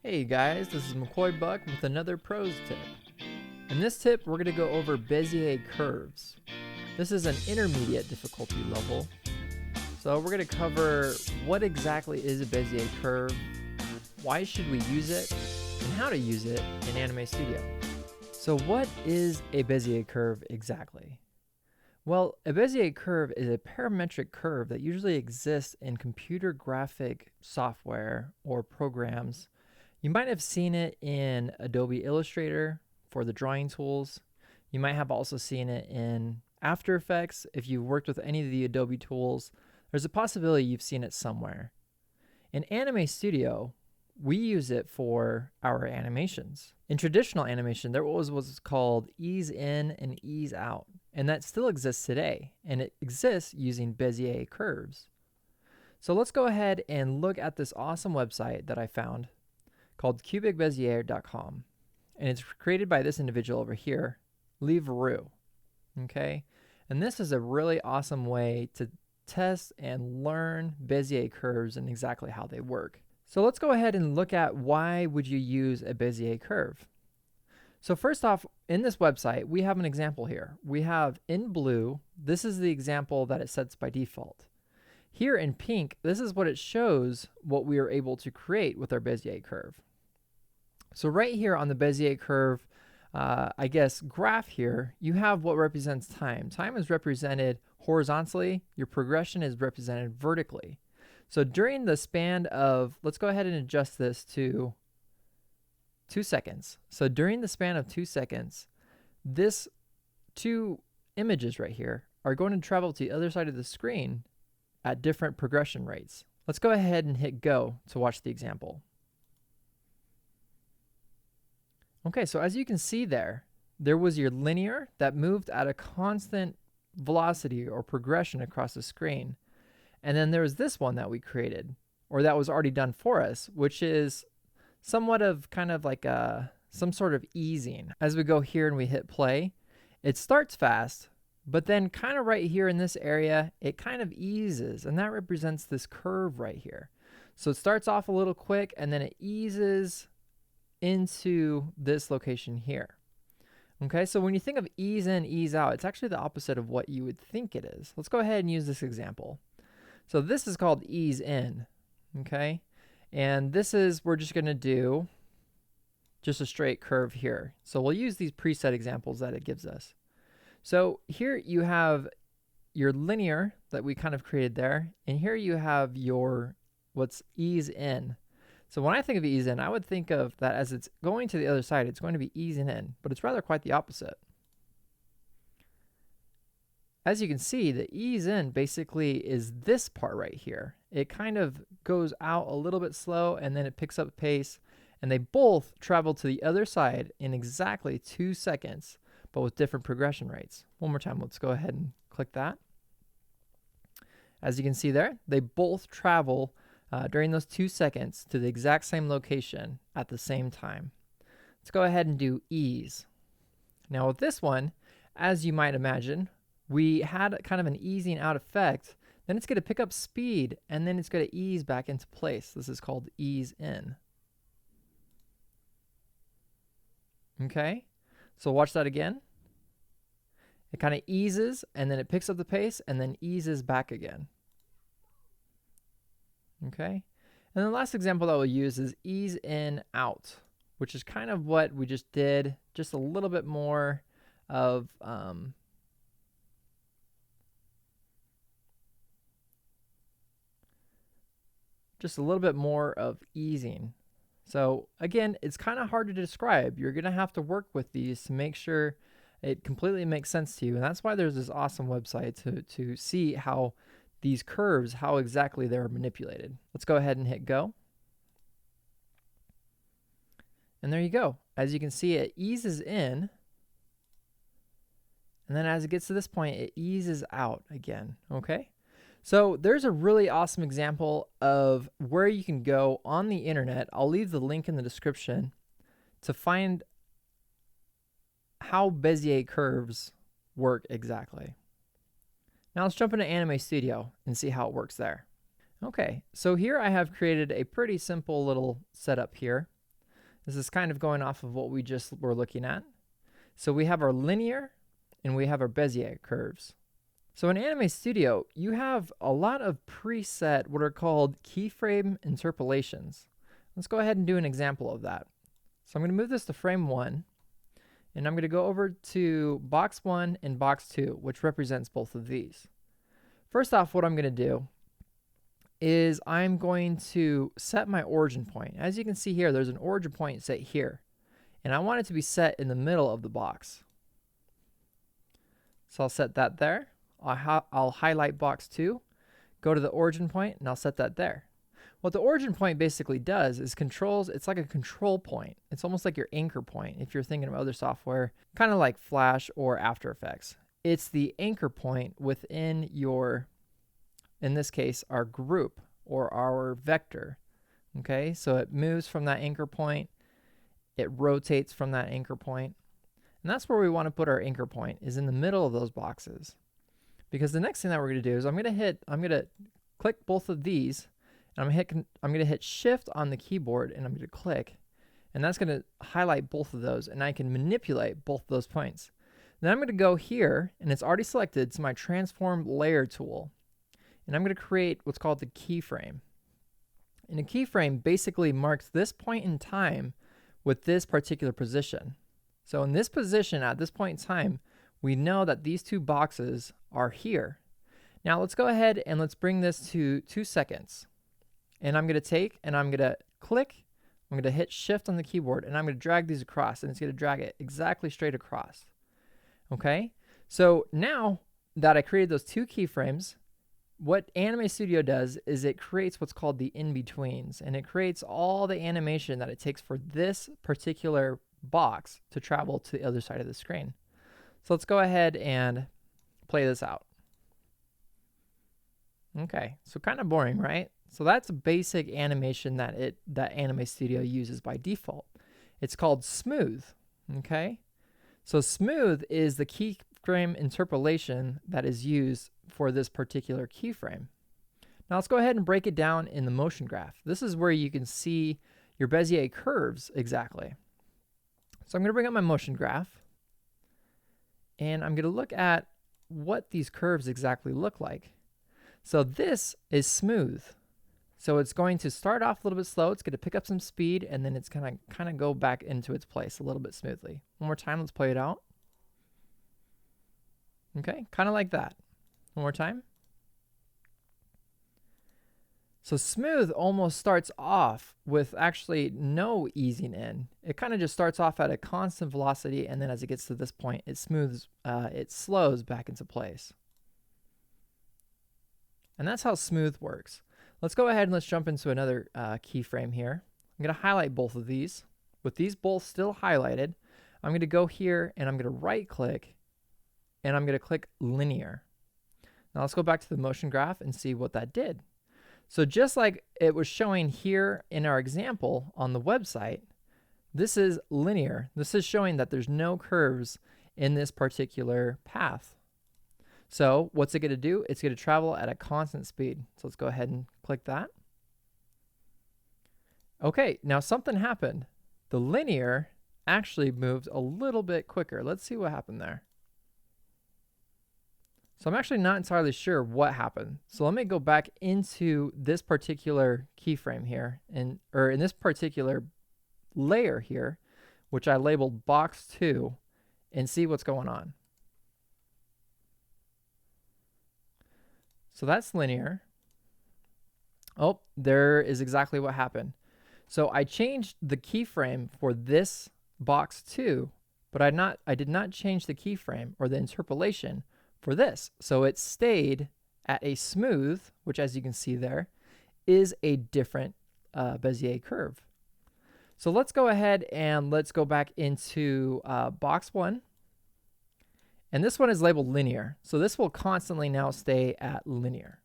Hey guys, this is McCoy Buck with another pros tip. In this tip, we're going to go over Bezier curves. This is an intermediate difficulty level. So we're going to cover what exactly is a Bezier curve, why should we use it, and how to use it in Anime Studio. So what is a Bezier curve exactly? Well, a Bezier curve is a parametric curve that usually exists in computer graphic software or programs. You might have seen it in Adobe Illustrator for the drawing tools. You might have also seen it in After Effects. If you've worked with any of the Adobe tools, there's a possibility you've seen it somewhere. In Anime Studio, we use it for our animations. In traditional animation, there was what's called ease in and ease out, and that still exists today, and it exists using Bezier curves. So let's go ahead and look at this awesome website that I found called cubicbezier.com, and it's created by this individual over here, Lee Veru. Okay, and this is a really awesome way to test and learn Bezier curves and exactly how they work. So let's go ahead and look at why would you use a Bezier curve. So first off, in this website, we have an example here. We have in blue, this is the example that it sets by default. Here in pink, this is what it shows what we are able to create with our Bezier curve. So right here on the Bezier curve, graph here, you have what represents time. Time is represented horizontally. Your progression is represented vertically. So during the span of, let's go ahead and adjust this to 2 seconds. So during the span of 2 seconds, this two images right here are going to travel to the other side of the screen at different progression rates. Let's go ahead and hit go to watch the example. Okay, so as you can see there was your linear that moved at a constant velocity or progression across the screen. And then there was this one that we created, or that was already done for us, which is somewhat of kind of like some sort of easing. As we go here and we hit play, it starts fast, but then kind of right here in this area, it kind of eases, and that represents this curve right here. So it starts off a little quick, and then it eases into this location here. Okay, so when you think of ease in, ease out, it's actually the opposite of what you would think it is. Let's go ahead and use this example. So this is called ease in, okay? And this is, we're just gonna do just a straight curve here. So we'll use these preset examples that it gives us. So here you have your linear that we kind of created there, and here you have your what's ease in. So when I think of ease in, I would think of that as it's going to the other side, it's going to be easing in, but it's rather quite the opposite. As you can see, the ease in basically is this part right here. It kind of goes out a little bit slow, and then it picks up pace, and they both travel to the other side in exactly 2 seconds, but with different progression rates. One more time, let's go ahead and click that. As you can see there, they both travel during those 2 seconds to the exact same location at the same time. Let's go ahead and do ease. Now with this one, as you might imagine, we had kind of an easing out effect. Then it's going to pick up speed, and then it's going to ease back into place. This is called ease in. Okay, so watch that again. It kind of eases, and then it picks up the pace, and then eases back again. Okay, and the last example that we'll use is ease in out, which is kind of what we just did, just a little bit more of easing. So again, it's kind of hard to describe. You're going to have to work with these to make sure it completely makes sense to you. And that's why there's this awesome website to see how these curves, how exactly they're manipulated. Let's go ahead and hit go. And there you go. As you can see, it eases in. And then as it gets to this point, it eases out again. Okay? So there's a really awesome example of where you can go on the internet. I'll leave the link in the description to find how Bezier curves work exactly. Now let's jump into Anime Studio and see how it works there. Okay, so here I have created a pretty simple little setup here. This is kind of going off of what we just were looking at. So we have our linear and we have our Bezier curves. So in Anime Studio, you have a lot of preset what are called keyframe interpolations. Let's go ahead and do an example of that. So I'm going to move this to frame 1, and I'm going to go over to box 1 and box 2, which represents both of these. First off, what I'm going to do is I'm going to set my origin point. As you can see here, there's an origin point set here, and I want it to be set in the middle of the box. So I'll set that there. I'll highlight box 2, go to the origin point, and I'll set that there. What the origin point basically does is controls, it's like a control point. It's almost like your anchor point if you're thinking of other software, kind of like Flash or After Effects. It's the anchor point within your, in this case, our group or our vector. Okay, so it moves from that anchor point, it rotates from that anchor point, and that's where we want to put our anchor point, is in the middle of those boxes. Because the next thing that we're going to do is I'm going to click both of these, and I'm going to hit Shift on the keyboard, and I'm going to click, and that's going to highlight both of those, and I can manipulate both of those points. Then I'm going to go here, and it's already selected to my Transform Layer tool, and I'm going to create what's called the keyframe. And a keyframe basically marks this point in time with this particular position. So in this position at this point in time, we know that these two boxes are here. Now let's go ahead and let's bring this to 2 seconds. And I'm going to take and I'm going to click, I'm going to hit Shift on the keyboard, and I'm going to drag these across, and it's going to drag it exactly straight across. Okay, so now that I created those 2 keyframes, what Anime Studio does is it creates what's called the in-betweens, and it creates all the animation that it takes for this particular box to travel to the other side of the screen. So let's go ahead and play this out. Okay, so kind of boring, right? So that's a basic animation that Anime Studio uses by default. It's called smooth. Okay, so smooth is the keyframe interpolation that is used for this particular keyframe. Now let's go ahead and break it down in the motion graph. This is where you can see your Bezier curves exactly. So I'm going to bring up my motion graph, and I'm going to look at what these curves exactly look like. So this is smooth. So it's going to start off a little bit slow, it's going to pick up some speed, and then it's going to kind of go back into its place a little bit smoothly. One more time, let's play it out. Okay, kind of like that. One more time. So smooth almost starts off with actually no easing in. It kind of just starts off at a constant velocity, and then as it gets to this point, it slows back into place. And that's how smooth works. Let's go ahead and let's jump into another keyframe here. I'm going to highlight both of these. With these both still highlighted, I'm going to go here and I'm going to right click, and I'm going to click linear. Now let's go back to the motion graph and see what that did. So just like it was showing here in our example on the website, this is linear. This is showing that there's no curves in this particular path. So what's it going to do? It's going to travel at a constant speed. So let's go ahead and click that. Okay, now something happened. The linear actually moved a little bit quicker. Let's see what happened there. So I'm actually not entirely sure what happened. So let me go back into this particular keyframe here, or in this particular layer here, which I labeled box 2, and see what's going on. So that's linear. Oh, there is exactly what happened. So I changed the keyframe for this box 2, but I did not change the keyframe or the interpolation for this. So it stayed at a smooth, which as you can see there, is a different Bezier curve. So let's go ahead and let's go back into box 1. And this one is labeled linear. So this will constantly now stay at linear.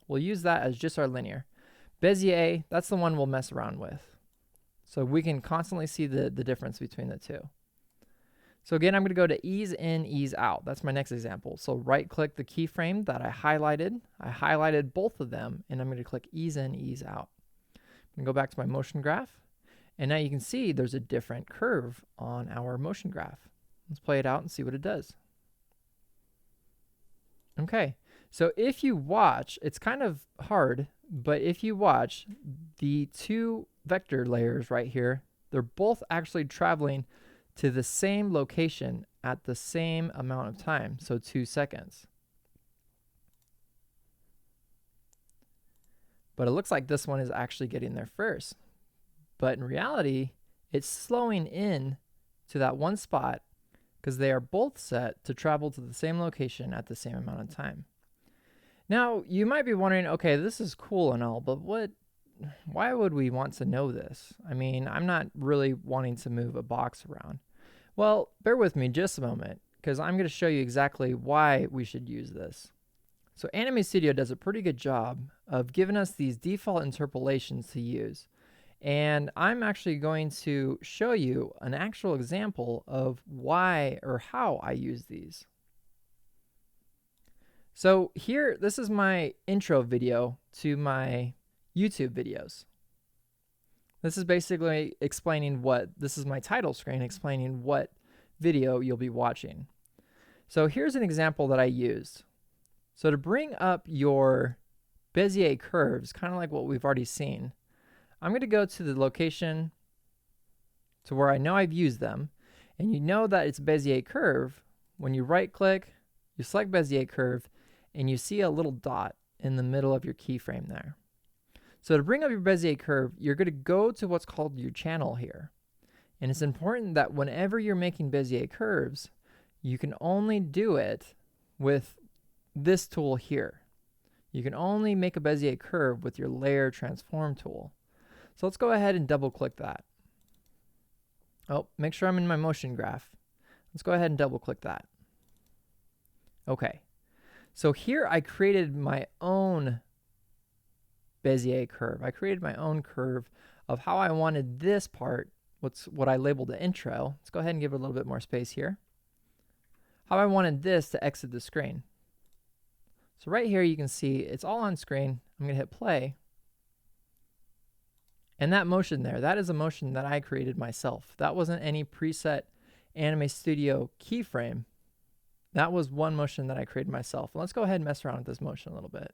We'll use that as just our linear. Bezier, that's the one we'll mess around with. So we can constantly see the difference between the two. So again, I'm going to go to ease in, ease out. That's my next example. So right click the keyframe that I highlighted. I highlighted both of them, and I'm going to click ease in, ease out. I'm going to go back to my motion graph, And now you can see there's a different curve on our motion graph. Let's play it out and see what it does. Okay, so if you watch, it's kind of hard, but if you watch the two vector layers right here, they're both actually traveling to the same location at the same amount of time, so 2 seconds. But it looks like this one is actually getting there first. But in reality, it's slowing in to that one spot because they are both set to travel to the same location at the same amount of time. Now, you might be wondering, okay, this is cool and all, but why would we want to know this? I mean, I'm not really wanting to move a box around. Well, bear with me just a moment, because I'm going to show you exactly why we should use this. So Anime Studio does a pretty good job of giving us these default interpolations to use. And I'm actually going to show you an actual example of why or how I use these. So here, this is my intro video to my YouTube videos. This is basically explaining this is my title screen, explaining what video you'll be watching. So here's an example that I used. So to bring up your Bezier curves, kind of like what we've already seen, I'm going to go to the location to where I know I've used them, and you know that it's Bezier curve. When you right click, you select Bezier curve, and you see a little dot in the middle of your keyframe there. So to bring up your Bezier curve, you're going to go to what's called your channel here. And it's important that whenever you're making Bezier curves, you can only do it with this tool here. You can only make a Bezier curve with your layer transform tool. So let's go ahead and double click that. Oh, make sure I'm in my motion graph. Let's go ahead and double click that. Okay. So here I created my own Bezier curve. I created my own curve of how I wanted this part, what I labeled the intro. Let's go ahead and give it a little bit more space here. How I wanted this to exit the screen. So right here you can see it's all on screen. I'm going to hit play. And that motion there, that is a motion that I created myself. That wasn't any preset Anime Studio keyframe. That was one motion that I created myself. Let's go ahead and mess around with this motion a little bit.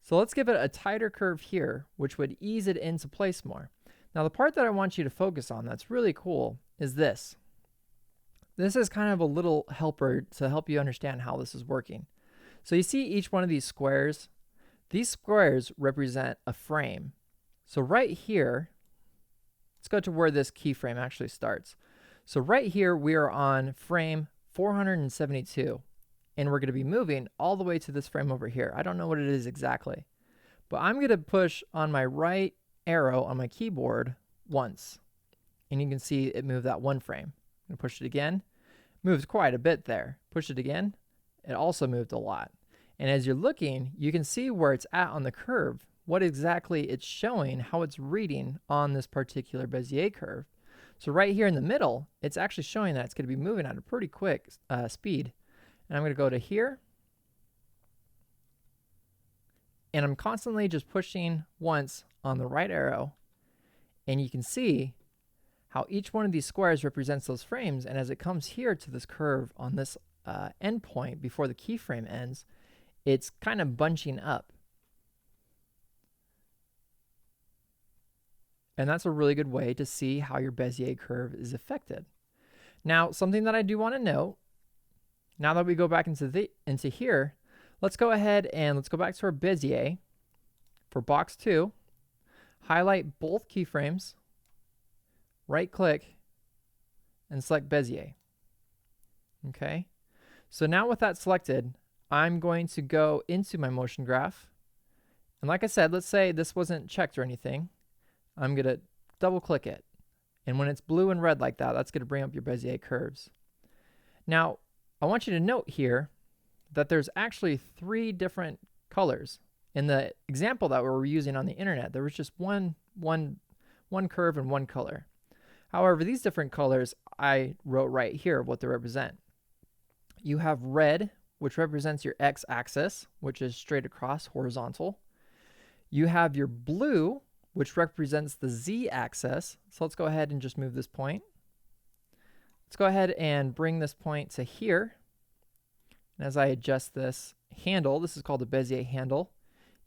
So let's give it a tighter curve here, which would ease it into place more. Now the part that I want you to focus on that's really cool is this. This is kind of a little helper to help you understand how this is working. So you see each one of these squares? These squares represent a frame. So right here, let's go to where this keyframe actually starts. So right here, we are on frame 472, and we're going to be moving all the way to this frame over here. I don't know what it is exactly, but I'm going to push on my right arrow on my keyboard once, and you can see it moved that one frame. I'm going to push it again. Moved quite a bit there. Push it again. It also moved a lot. And as you're looking, you can see where it's at on the curve, what exactly it's showing, how it's reading on this particular Bezier curve. So right here in the middle, it's actually showing that it's going to be moving at a pretty quick speed. And I'm going to go to here. And I'm constantly just pushing once on the right arrow. And you can see how each one of these squares represents those frames. And as it comes here to this curve on this endpoint before the keyframe ends, it's kind of bunching up. And that's a really good way to see how your Bezier curve is affected. Now, something that I do want to note, now that we go back into here, let's go ahead and let's go back to our Bezier for box 2, highlight both keyframes, right click, and select Bezier. Okay, so now with that selected, I'm going to go into my motion graph. And like I said, let's say this wasn't checked or anything. I'm going to double click it. And when it's blue and red like that, that's going to bring up your Bezier curves. Now, I want you to note here that there's actually 3 different colors. In the example that we were using on the internet, there was just one curve and one color. However, these different colors, I wrote right here what they represent. You have red, which represents your x-axis, which is straight across, horizontal. You have your blue, which represents the z-axis. So let's go ahead and just move this point. Let's go ahead and bring this point to here. And as I adjust this handle, this is called a Bezier handle,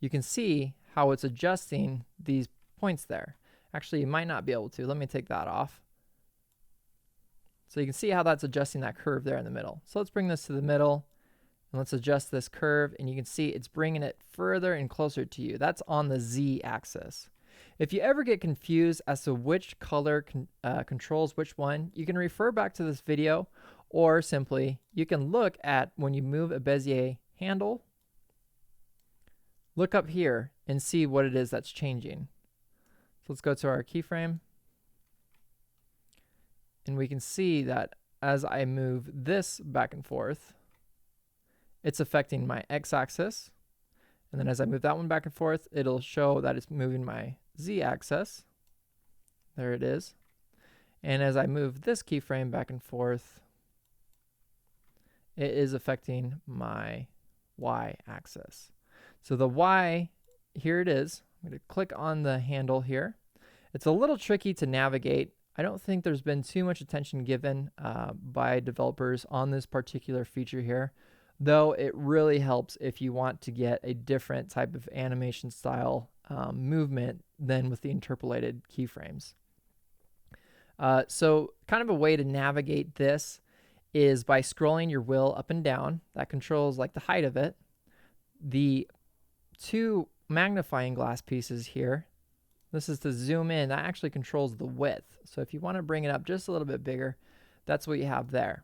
you can see how it's adjusting these points there. Actually, you might not be able to. Let me take that off. So you can see how that's adjusting that curve there in the middle. So let's bring this to the middle, and let's adjust this curve, and you can see it's bringing it further and closer to you. That's on the z-axis. If you ever get confused as to which color controls which one, you can refer back to this video, or simply you can look at when you move a Bezier handle, look up here and see what it is that's changing. So let's go to our keyframe, and we can see that as I move this back and forth, it's affecting my x-axis. And then as I move that one back and forth, it'll show that it's moving my z-axis. There it is. And as I move this keyframe back and forth, it is affecting my y-axis. So the y, here it is. I'm going to click on the handle here. It's a little tricky to navigate. I don't think there's been too much attention given by developers on this particular feature here, though it really helps if you want to get a different type of animation style movement than with the interpolated keyframes. So kind of a way to navigate this is by scrolling your wheel up and down. That controls like the height of it. The two magnifying glass pieces here, this is to zoom in. That actually controls the width. So if you want to bring it up just a little bit bigger, that's what you have there.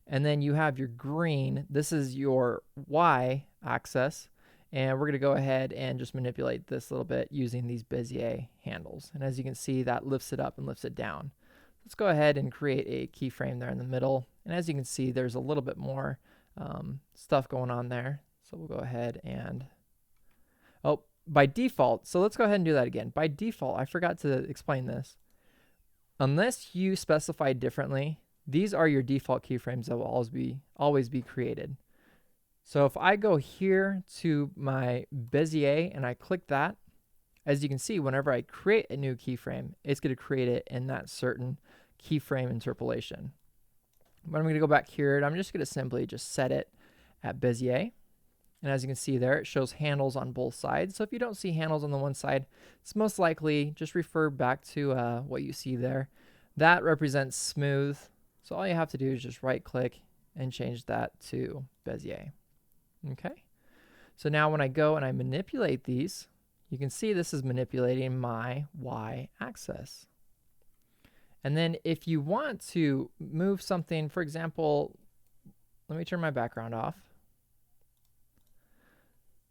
And then you have your green. This is your y axis. And we're going to go ahead and just manipulate this a little bit using these Bezier handles. And as you can see, that lifts it up and lifts it down. Let's go ahead and create a keyframe there in the middle. And as you can see, there's a little bit more stuff going on there. So we'll go ahead and, oh, by default, so let's go ahead and do that again. By default, I forgot to explain this. Unless you specify differently, these are your default keyframes that will always be created. So if I go here to my Bezier and I click that, as you can see, whenever I create a new keyframe, it's going to create it in that certain keyframe interpolation. But I'm going to go back here and I'm just going to simply just set it at Bezier. And as you can see there, it shows handles on both sides. So if you don't see handles on the one side, it's most likely just refer back to what you see there. That represents smooth. So all you have to do is just right click and change that to Bezier. Okay. So now when I go and I manipulate these, you can see this is manipulating my y-axis. And then if you want to move something, for example, let me turn my background off.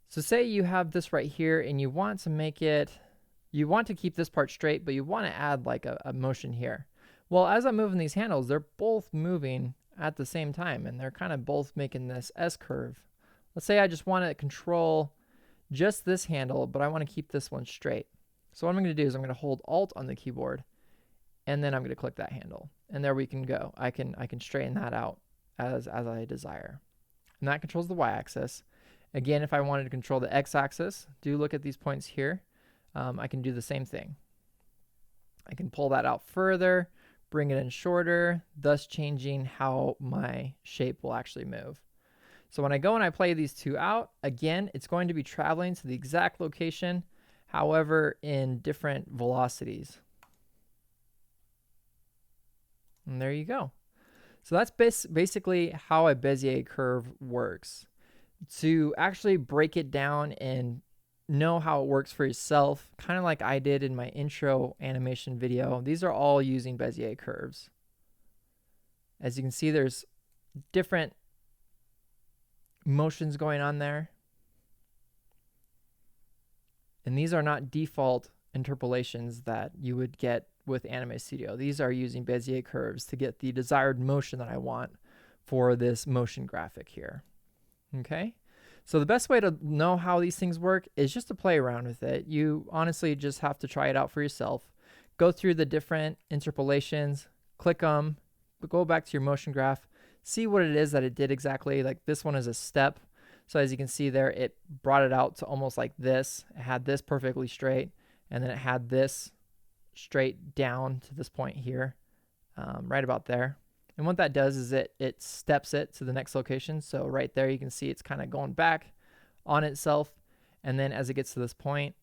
So say you have this right here and you want to make it, you want to keep this part straight, but you want to add like a motion here. Well, as I'm moving these handles, they're both moving at the same time and they're kind of both making this S curve. Let's say I just want to control just this handle, but I want to keep this one straight. So what I'm going to do is I'm going to hold Alt on the keyboard and then I'm going to click that handle. And there we can go. I can straighten that out as I desire. And that controls the y-axis. Again, if I wanted to control the x-axis, do look at these points here. I can do the same thing. I can pull that out further, bring it in shorter, thus changing how my shape will actually move. So when I go and I play these two out, again, it's going to be traveling to the exact location, however, in different velocities. And there you go. So that's basically how a Bezier curve works. To actually break it down and know how it works for yourself, kind of like I did in my intro animation video, these are all using Bezier curves. As you can see, there's different motions going on there. And these are not default interpolations that you would get with Anime Studio. These are using Bezier curves to get the desired motion that I want for this motion graphic here. Okay, so the best way to know how these things work is just to play around with it. You honestly just have to try it out for yourself. Go through the different interpolations, click them, go back to your motion graph, see what it is that it did exactly. Like this one is a step. So as you can see there, it brought it out to almost like this. It had this perfectly straight. and then it had this straight down to this point here, right about there. And what that does is it steps it to the next location. So right there you can see it's kind of going back on itself, and then as it gets to this point,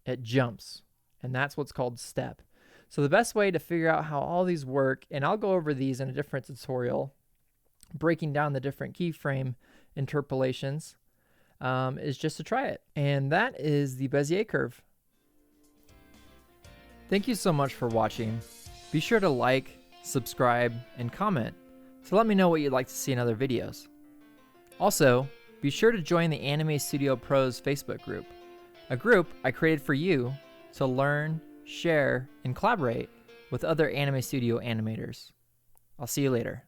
it jumps, and that's what's called step. So the best way to figure out how all these work, and I'll go over these in a different tutorial, breaking down the different keyframe interpolations, is just to try it. And that is the Bezier curve. Thank you so much for watching. Be sure to like, subscribe, and comment to let me know what you'd like to see in other videos. Also, be sure to join the Anime Studio Pros Facebook group, a group I created for you to learn, share, and collaborate with other Anime Studio animators. I'll see you later.